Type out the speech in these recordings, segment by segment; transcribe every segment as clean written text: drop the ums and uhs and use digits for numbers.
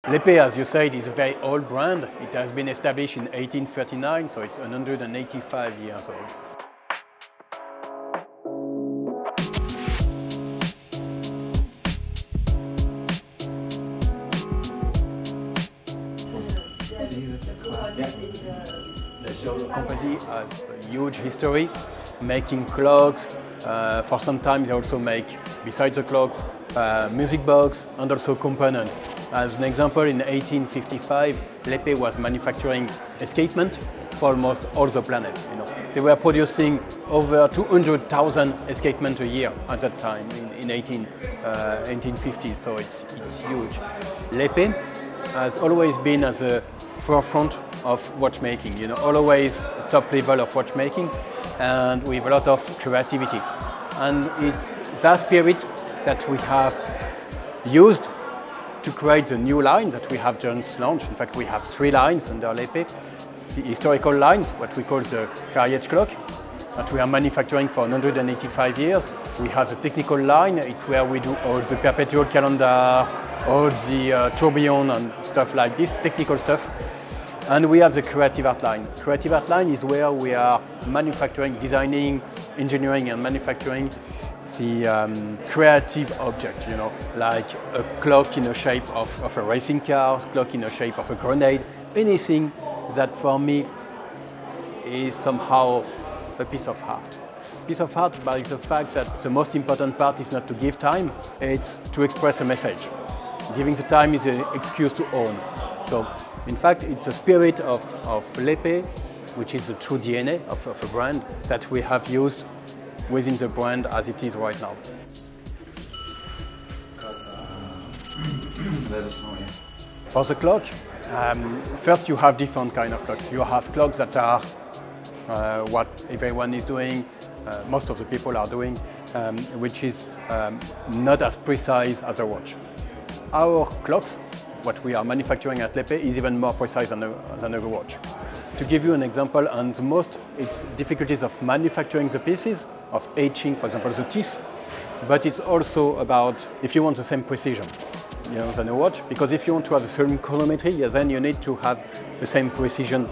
L'Epee, as you said, is a very old brand. It has been established in 1839, so it's 185 years old. The company has a huge history making clocks. For some time they also make, besides the clocks, music box and also component. As an example, in 1855, L'Epee was manufacturing escapement for almost all the planet. They were producing over 200,000 escapements a year at that time in 1850, so it's huge. L'Epee has always been at the forefront of watchmaking, always top level of watchmaking, and with a lot of creativity. And it's that spirit that we have used to create the new line that we have just launched. In fact, we have 3 lines under L'Epee. The historical lines, what we call the carriage clock, that we are manufacturing for 185 years. We have the technical line, it's where we do all the perpetual calendar, all the tourbillon and stuff like this, technical stuff. And we have the creative art line. Creative art line is where we are manufacturing, designing, engineering and manufacturing the creative object, like a clock in the shape of a racing car, clock in the shape of a grenade, anything that for me is somehow a piece of art. Piece of art by the fact that the most important part is not to give time, it's to express a message. Giving the time is an excuse to own. So, in fact, it's a spirit of L'Epee, which is the true DNA of a brand that we have used within the brand as it is right now. For the clock, first you have different kind of clocks. You have clocks that are what everyone is doing, most of the people are doing, which is not as precise as a watch. Our clocks, what we are manufacturing at L'Epee, is even more precise than a watch. To give you an example, and the most, it's difficulties of manufacturing the pieces, of etching, for example, the teeth, but it's also about if you want the same precision, than a watch, because if you want to have the same chronometry, then you need to have the same precision,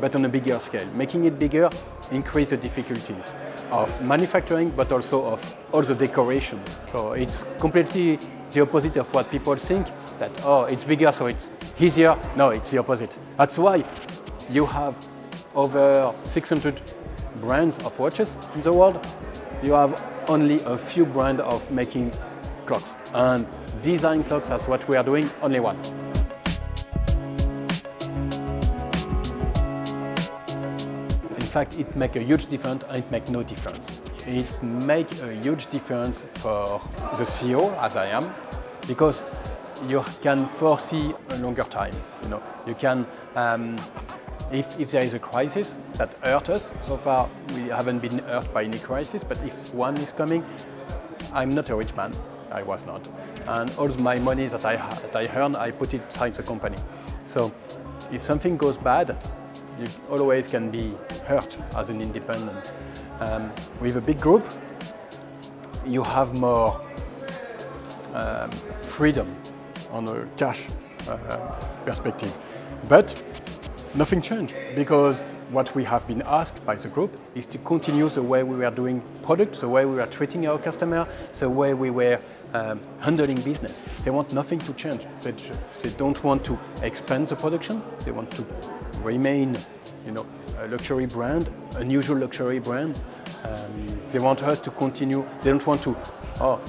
but on a bigger scale. Making it bigger increase the difficulties of manufacturing, but also of all the decoration. So it's completely the opposite of what people think, that, oh, it's bigger, so it's easier. No, it's the opposite. That's why you have over 600 brands of watches in the world. You have only a few brands of making clocks. And design clocks, as what we are doing, only one. In fact, it makes a huge difference and it makes no difference. It makes a huge difference for the CEO, as I am, because you can foresee a longer time. You can, if there is a crisis that hurts us, so far we haven't been hurt by any crisis, but if one is coming, I'm not a rich man, I was not. And all my money that I earn, I put it inside the company. So if something goes bad, you always can be hurt as an independent. With a big group, you have more freedom on a cash perspective. But nothing changed, because what we have been asked by the group is to continue the way we were doing products, the way we were treating our customer, the way we were handling business. They want nothing to change. They don't want to expand the production. They want to remain, a luxury brand, unusual luxury brand. They want us to continue. They don't want to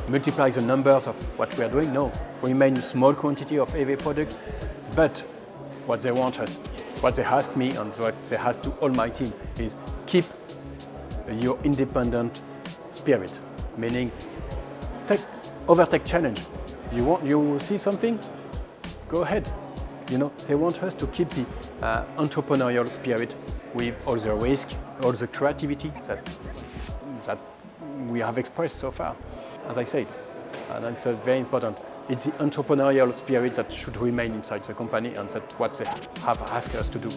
multiply the numbers of what we are doing. No, remain a small quantity of every product. But what they want us, what they ask me and what they ask to all my team is keep your independent spirit, meaning overtake challenge. You see something? Go ahead. They want us to keep the entrepreneurial spirit with all the risk, all the creativity that we have expressed so far. As I said, and that's very important. It's the entrepreneurial spirit that should remain inside the company, and that's what they have asked us to do.